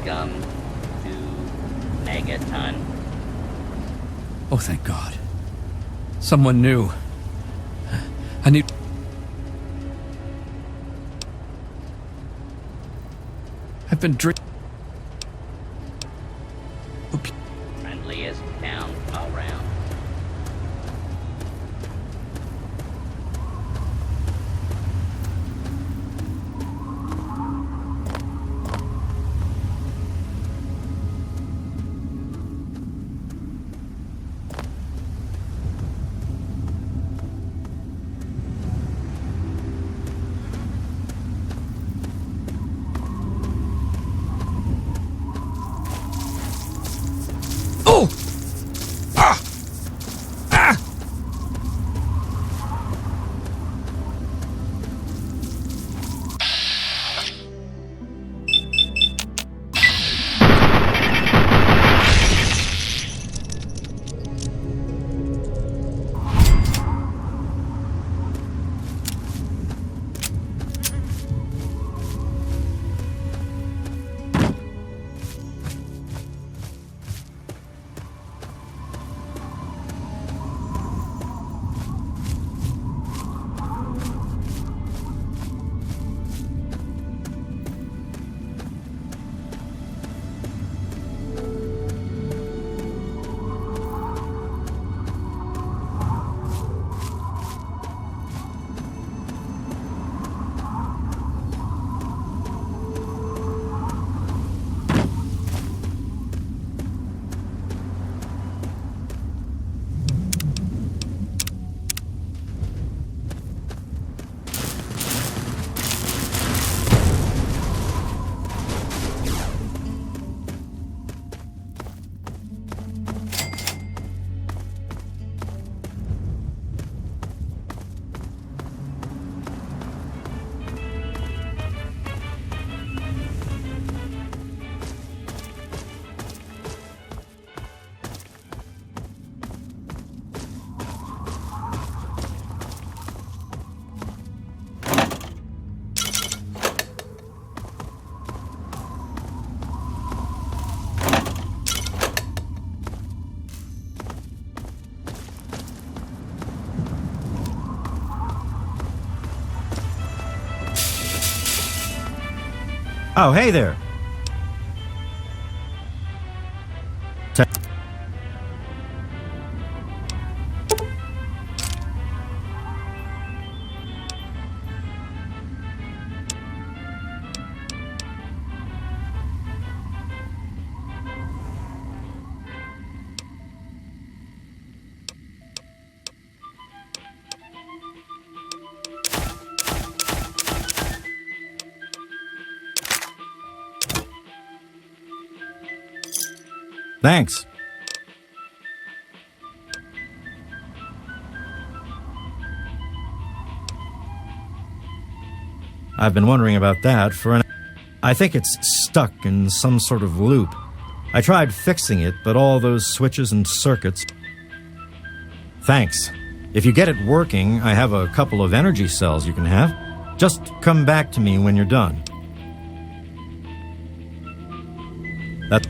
Welcome to Megaton. Oh, thank God. Someone new. I need... I've been drinking... Friendliest town around. Oh! Ah! Ah! Oh, hey there. Thanks. I've been wondering about that for I think it's stuck in some sort of loop. I tried fixing it, but all those switches and circuits... Thanks. If you get it working, I have a couple of energy cells you can have. Just come back to me when you're done. That...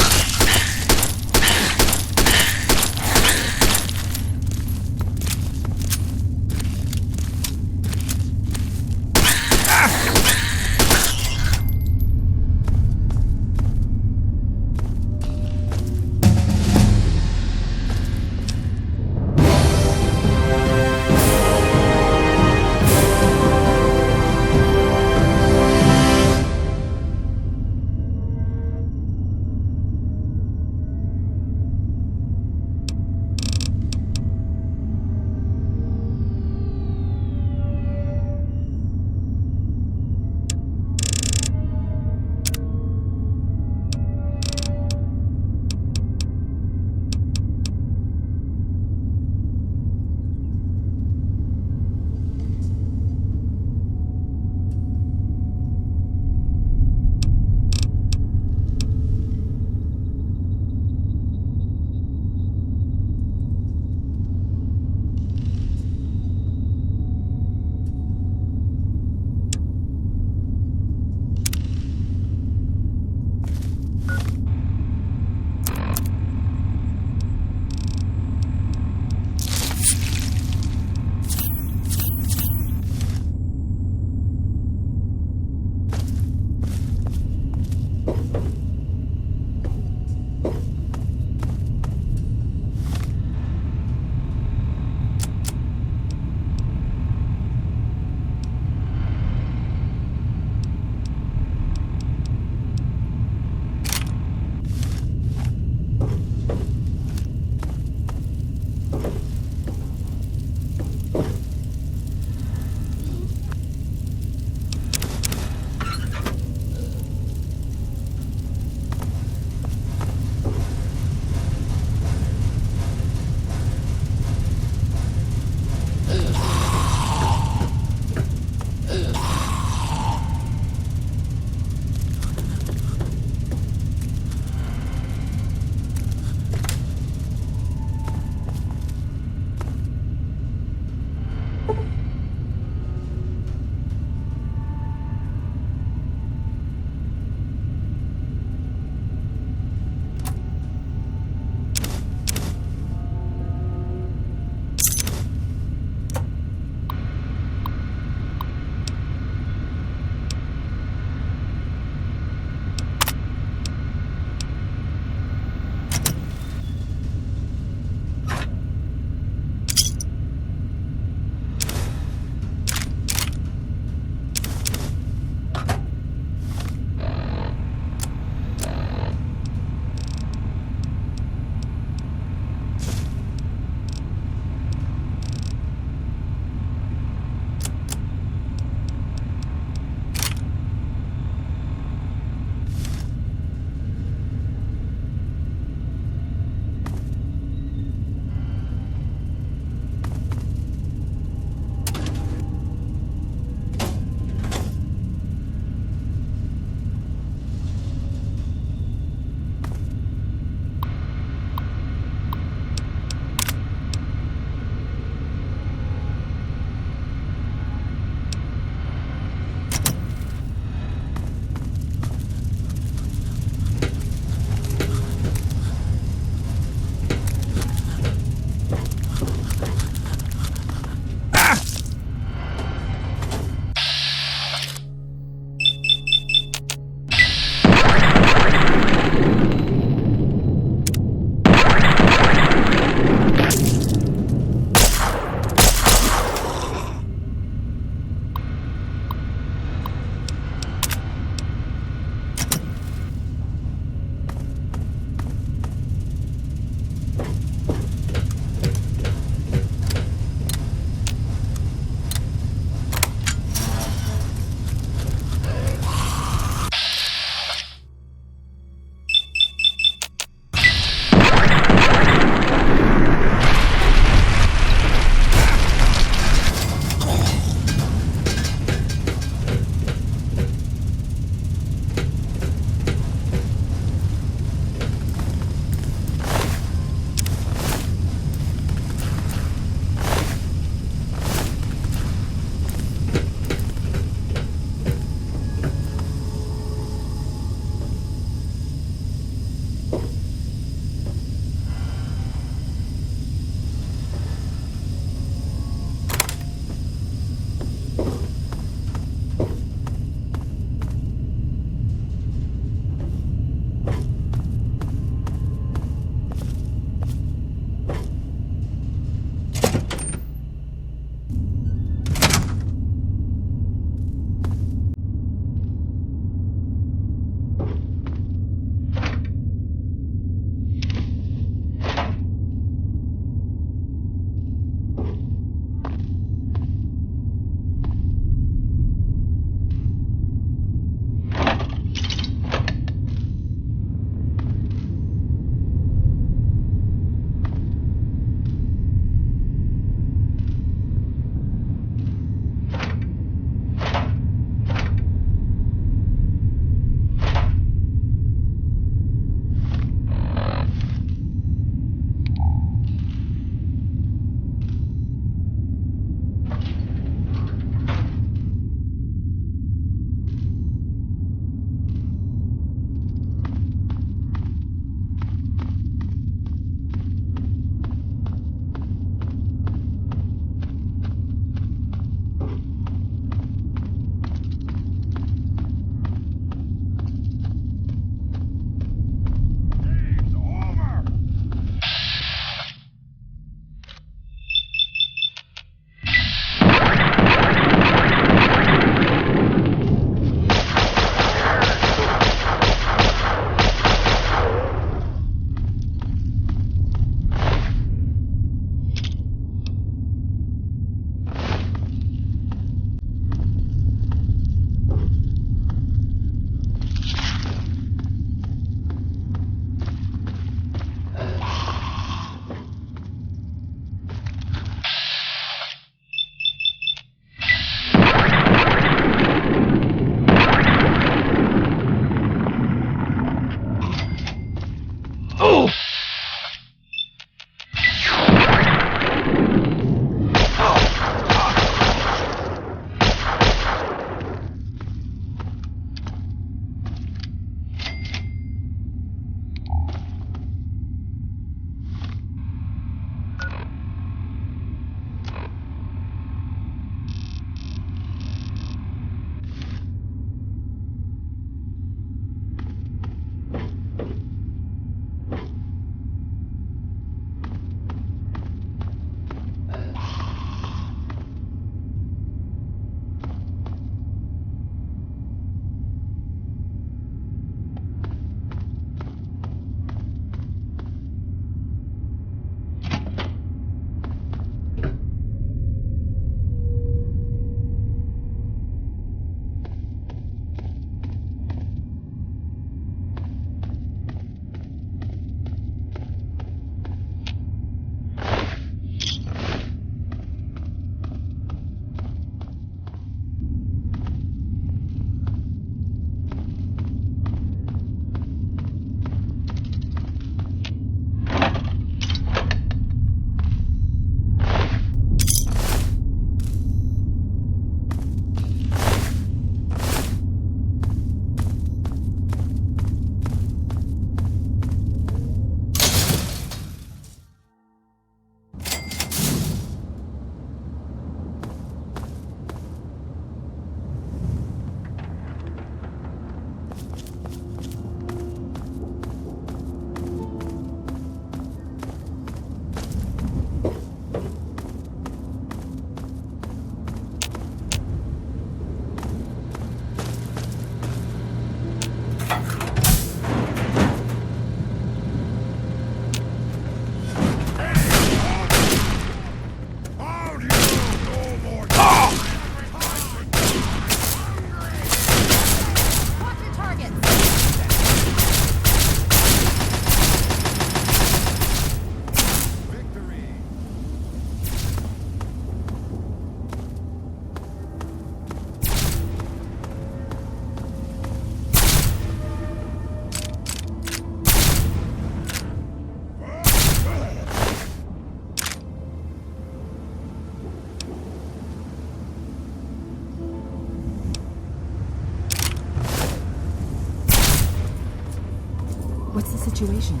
situation?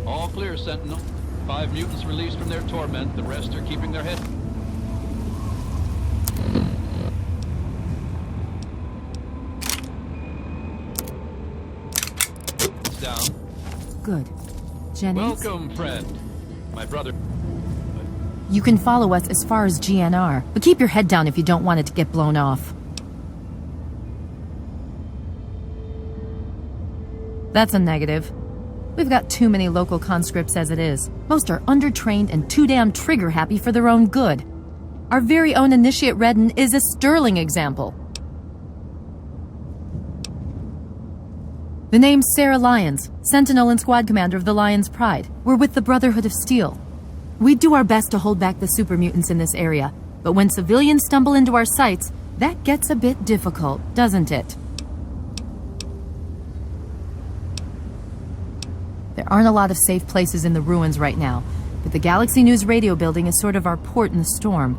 All clear, Sentinel. 5 mutants released from their torment. The rest are keeping their head. It's down. Good. Jennings? Welcome, friend. My brother. You can follow us as far as GNR, but keep your head down if you don't want it to get blown off. That's a negative. We've got too many local conscripts as it is. Most are undertrained and too damn trigger-happy for their own good. Our very own Initiate Redden is a sterling example. The name's Sarah Lyons, Sentinel and Squad Commander of the Lion's Pride. We're with the Brotherhood of Steel. We do our best to hold back the super mutants in this area, but when civilians stumble into our sights, that gets a bit difficult, doesn't it? There aren't a lot of safe places in the ruins right now, but the Galaxy News radio building is sort of our port in the storm.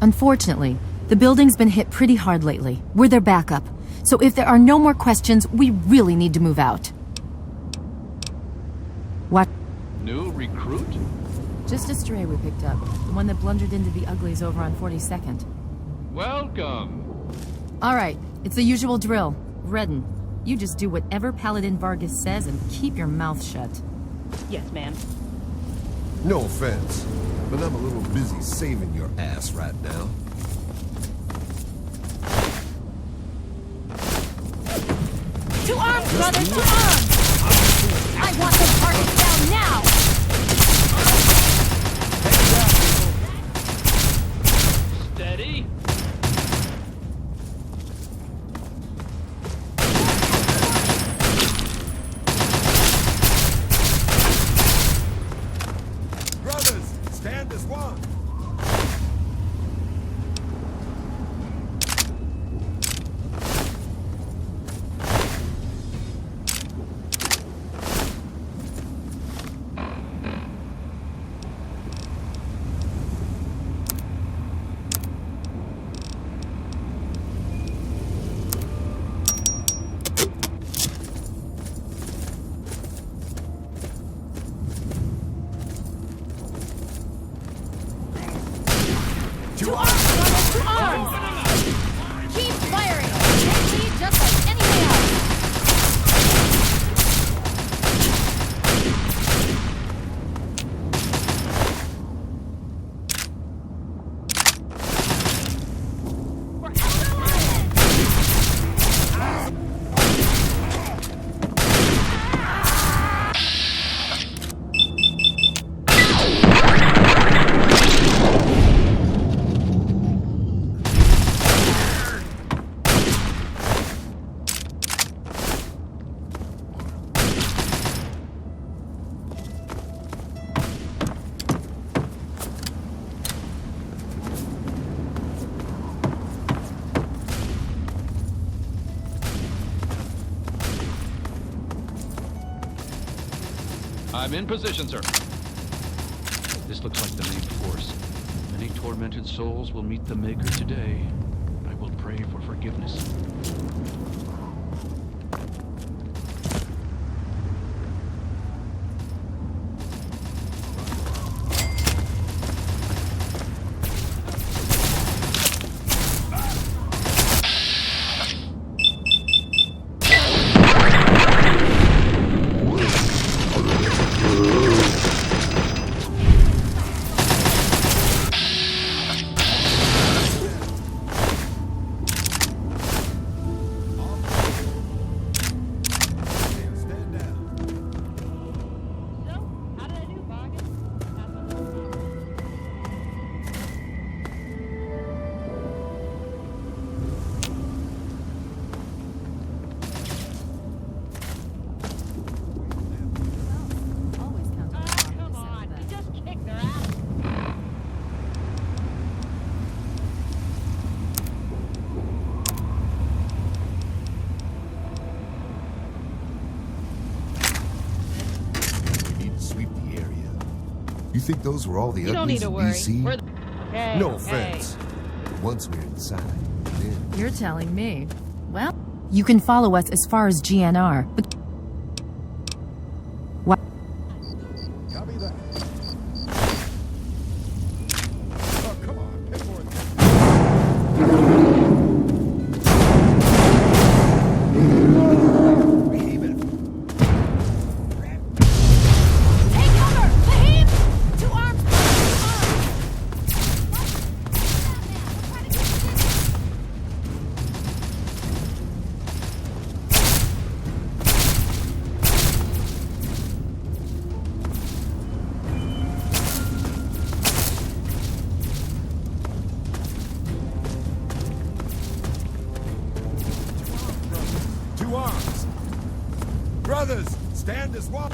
Unfortunately, the building's been hit pretty hard lately. We're their backup, so if there are no more questions, we really need to move out. What? New recruit? Just a stray we picked up. The one that blundered into the uglies over on 42nd. Welcome. Alright, it's the usual drill. Redden, you just do whatever Paladin Vargas says and keep your mouth shut. Yes, ma'am. No offense, but I'm a little busy saving your ass right now. To arms, brothers, to arms! I want the target down now! Steady. Brothers, stand as one. To arms, brothers, to arms! Keep firing! Gently, just like anything else! We're out of line! I'm in position, sir. This looks like the main force. Many tormented souls will meet the Maker today. I will pray for forgiveness. You think those were all the You don't need uglies to in worry. DC? We're okay, No okay. offense. Once we're inside, then You're telling me. Well, you can follow us as far as GNR, but this wall.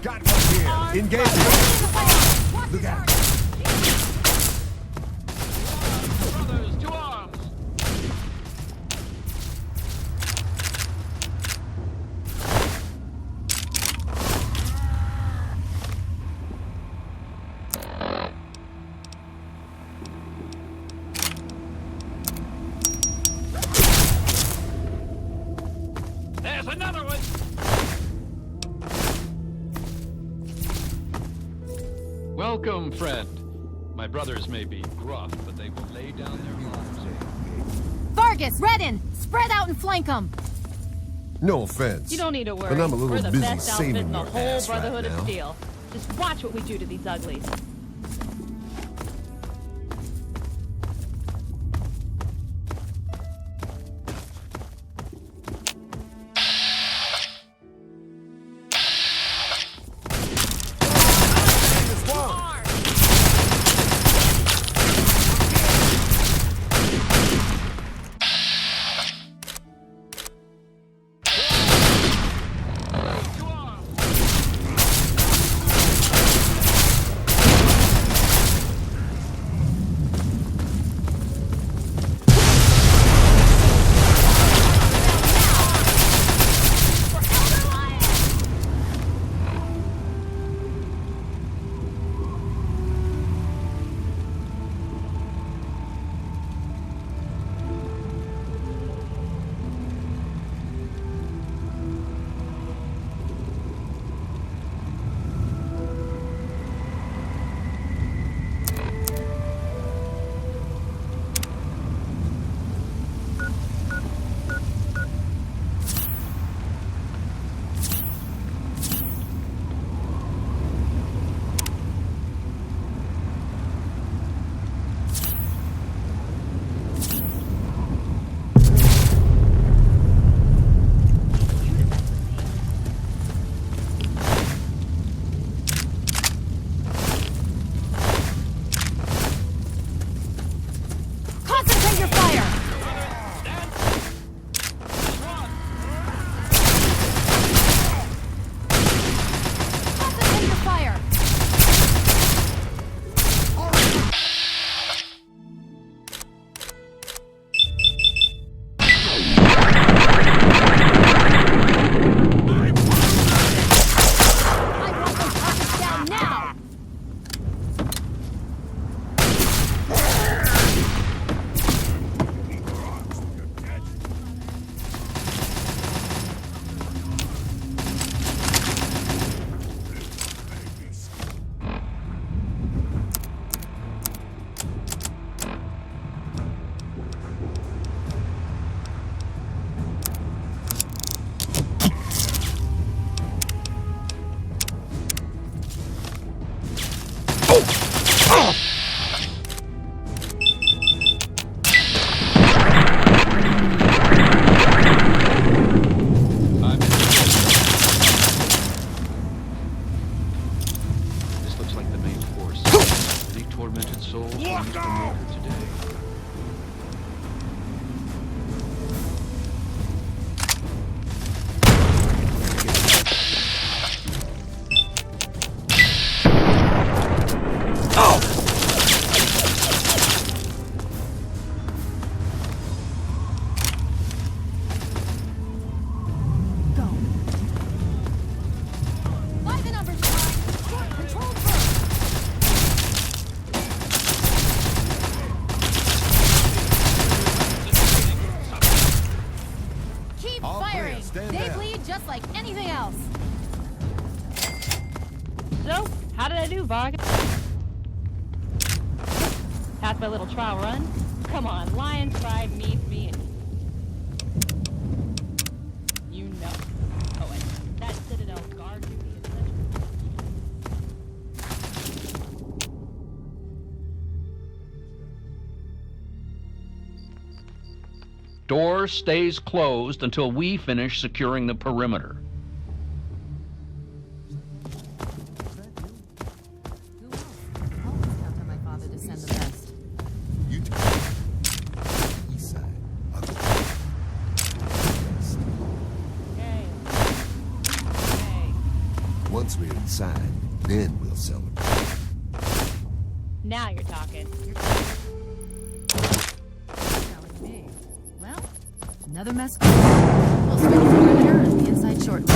Got one here. Engage. Look out. Brothers, to arms! There's another one! Welcome, friend. My brothers may be gruff, but they will lay down their arms. Vargas, Redden, spread out and flank them. No offense. You don't need to worry. But I'm a We're little the busy best outfit in saving the your whole ass Brotherhood right of now. Steel. Just watch what we do to these uglies. souls will meet the Maker today. Just like anything else. So, how did I do, Varg? Passed my little trial run? Come on, Lion's Pride needs me and you know. Oh, and that Citadel's guard duty is Door stays closed until we finish securing the perimeter. Who else? Always count on my father to send the best. You take east side. Okay. Okay. Once we're inside, then we'll celebrate. Now you're talking. Telling me. Well, another mess. We'll swing the perimeter and the inside shortly.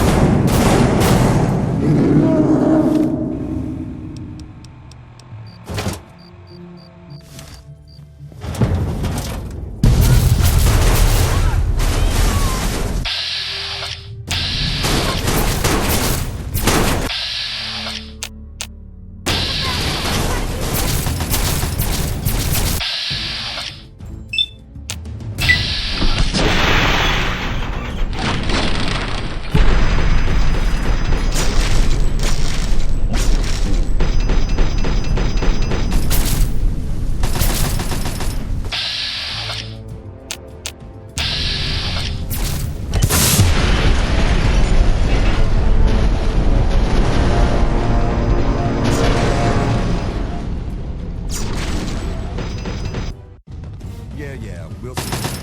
Yeah, we'll see.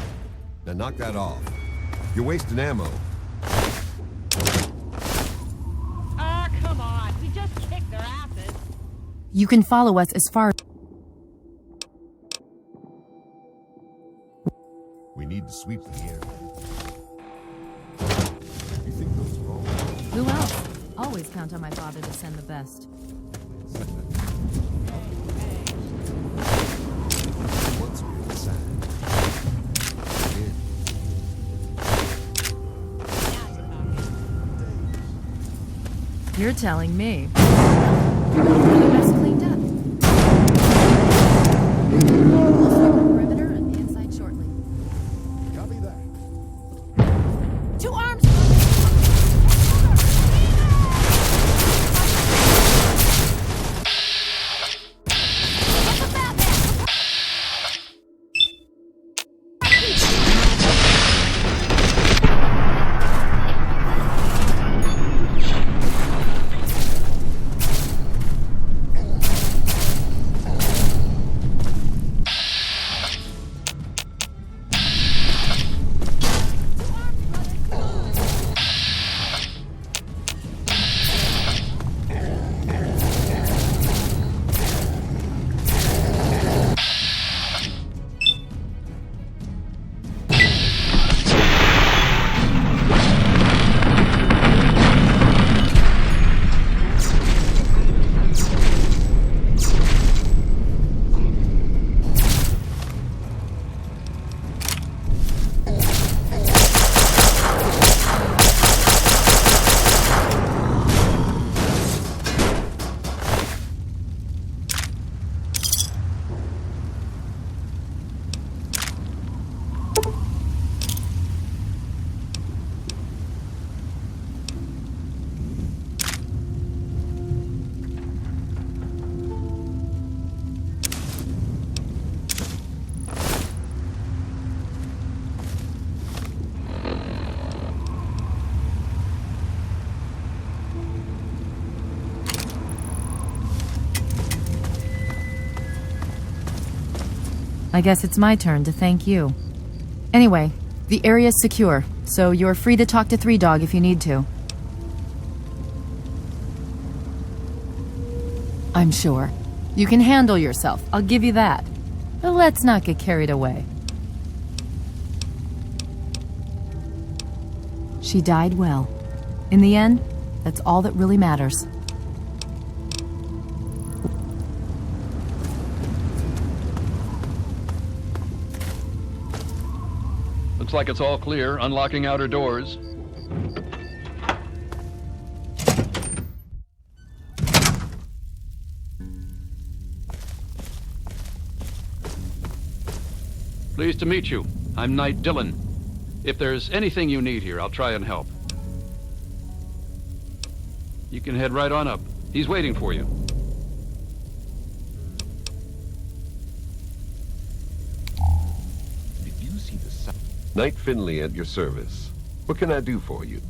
Now knock that off. You're wasting ammo. Ah, come on. We just kicked their asses. You can follow us as far. We need to sweep the area. You think those wrong? Who else? Always count on my father to send the best. Once we're inside, then You're telling me. Another mess cleaned up. We'll swing the perimeter and the inside shortly. copy that. To arms! I guess it's my turn to thank you. Anyway, the area's secure, so you're free to talk to Three Dog if you need to. I'm sure. You can handle yourself, I'll give you that. But let's not get carried away. She died well. In the end, that's all that really matters. Looks like it's all clear. Unlocking outer doors. Pleased to meet you. I'm Knight Dillon. If there's anything you need here, I'll try and help. You can head right on up. He's waiting for you. Did you see the sign? Knight Finley at your service. What can I do for you?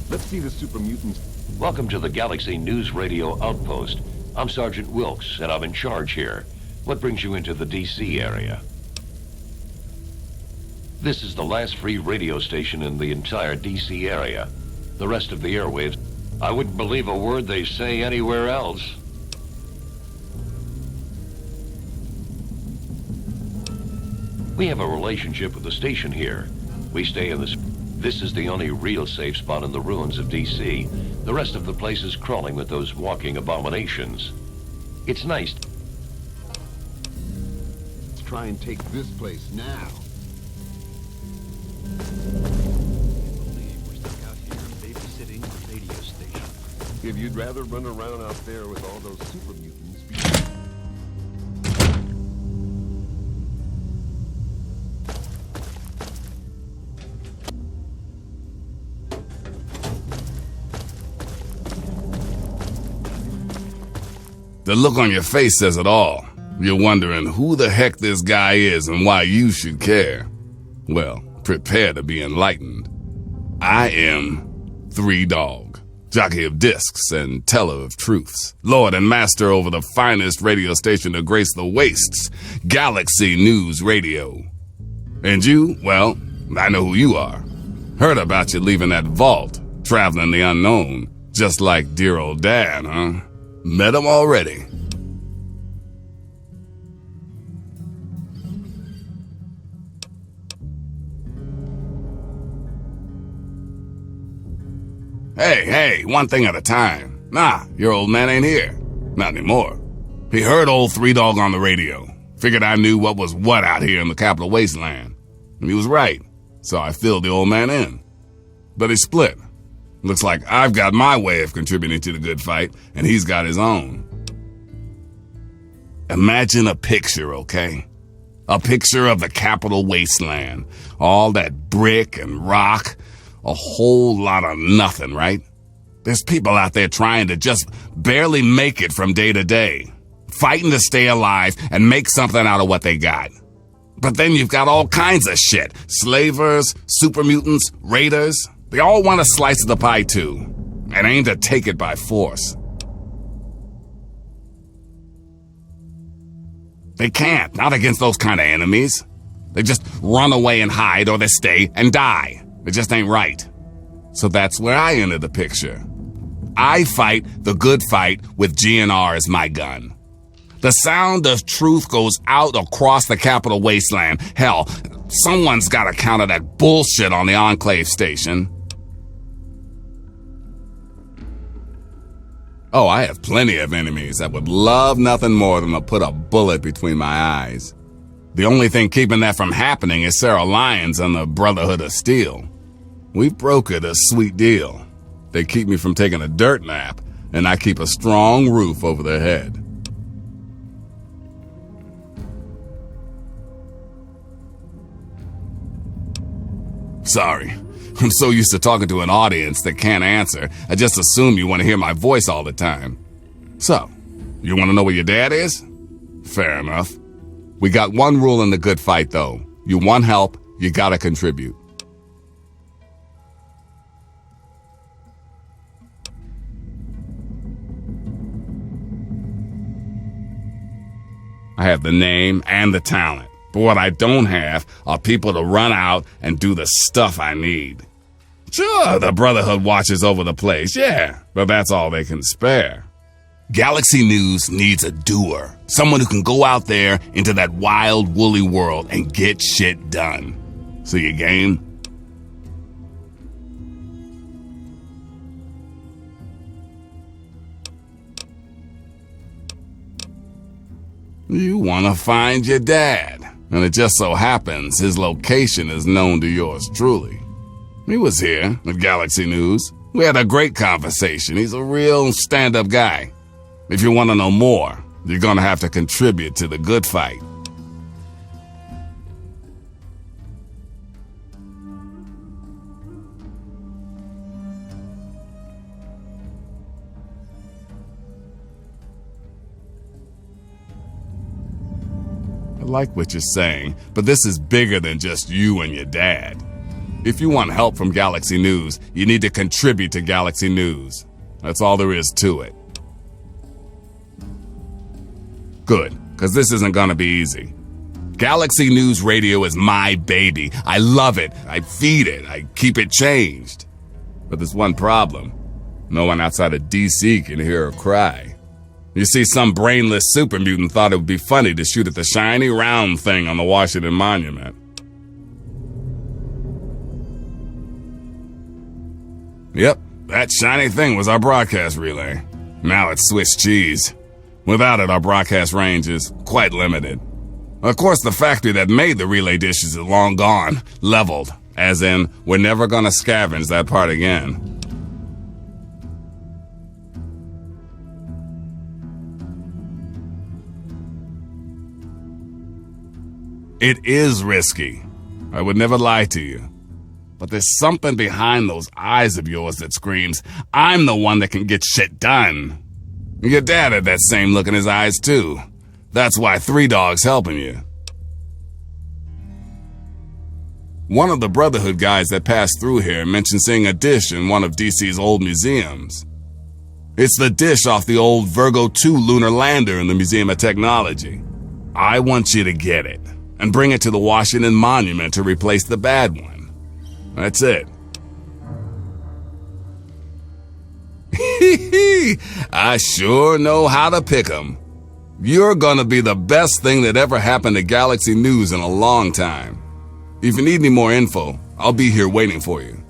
Let's see the super mutants. Welcome to the Galaxy News Radio Outpost. I'm Sergeant Wilkes, and I'm in charge here. What brings you into the D.C. area? This is the last free radio station in the entire D.C. area. The rest of the airwaves, I wouldn't believe a word they say anywhere else. We have a relationship with the station here. We stay in this. This is the only real safe spot in the ruins of D.C. The rest of the place is crawling with those walking abominations. It's nice. Let's try and take this place now. I believe we're stuck out here babysitting a radio station. If you'd rather run around out there with all those super mutants... The look on your face says it all. You're wondering who the heck this guy is and why you should care. Well, prepare to be enlightened. I am Three Dog, jockey of discs and teller of truths, lord and master over the finest radio station to grace the wastes, Galaxy News Radio. And you, well, I know who you are. Heard about you leaving that vault, traveling the unknown, just like dear old Dad, huh? Met him already. Hey, one thing at a time. Nah, your old man ain't here. Not anymore. He heard old Three Dog on the radio. Figured I knew what was what out here in the capital wasteland. And he was right, so I filled the old man in. But he split. Looks like I've got my way of contributing to the good fight, and he's got his own. Imagine a picture, okay? A picture of the capital wasteland. All that brick and rock. A whole lot of nothing, right? There's people out there trying to just barely make it from day to day. Fighting to stay alive and make something out of what they got. But then you've got all kinds of shit. Slavers, super mutants, raiders. They all want a slice of the pie too, and aim to take it by force. They can't, not against those kind of enemies. They just run away and hide, or they stay and die. It just ain't right. So that's where I enter the picture. I fight the good fight with GNR as my gun. The sound of truth goes out across the capital wasteland. Hell, someone's got to counter that bullshit on the Enclave station. Oh, I have plenty of enemies that would love nothing more than to put a bullet between my eyes. The only thing keeping that from happening is Sarah Lyons and the Brotherhood of Steel. We've brokered a sweet deal. They keep me from taking a dirt nap, and I keep a strong roof over their head. Sorry. I'm so used to talking to an audience that can't answer, I just assume you want to hear my voice all the time. So, you want to know where your dad is? Fair enough. We got one rule in the good fight, though. You want help, you gotta contribute. I have the name and the talent, but what I don't have are people to run out and do the stuff I need. Sure, the Brotherhood watches over the place, yeah, but that's all they can spare. Galaxy News needs a doer, someone who can go out there into that wild, woolly world and get shit done. So you game? You want to find your dad, and it just so happens his location is known to yours truly. He was here at Galaxy News. We had a great conversation. He's a real stand-up guy. If you want to know more, you're going to have to contribute to the good fight. I like what you're saying, but this is bigger than just you and your dad. If you want help from Galaxy News, you need to contribute to Galaxy News. That's all there is to it. Good, because this isn't going to be easy. Galaxy News Radio is my baby. I love it. I feed it. I keep it changed. But there's one problem. No one outside of DC can hear her cry. You see, some brainless super mutant thought it would be funny to shoot at the shiny round thing on the Washington Monument. Yep, that shiny thing was our broadcast relay. Now it's Swiss cheese. Without it, our broadcast range is quite limited. Of course, the factory that made the relay dishes is long gone, leveled, as in, we're never gonna scavenge that part again. It is risky. I would never lie to you. But there's something behind those eyes of yours that screams, I'm the one that can get shit done. Your dad had that same look in his eyes, too. That's why 3 Dog's helping you. One of the Brotherhood guys that passed through here mentioned seeing a dish in one of DC's old museums. It's the dish off the old Virgo 2 lunar lander in the Museum of Technology. I want you to get it and bring it to the Washington Monument to replace the bad one. That's it. I sure know how to pick 'em. You're gonna be the best thing that ever happened to Galaxy News in a long time. If you need any more info, I'll be here waiting for you.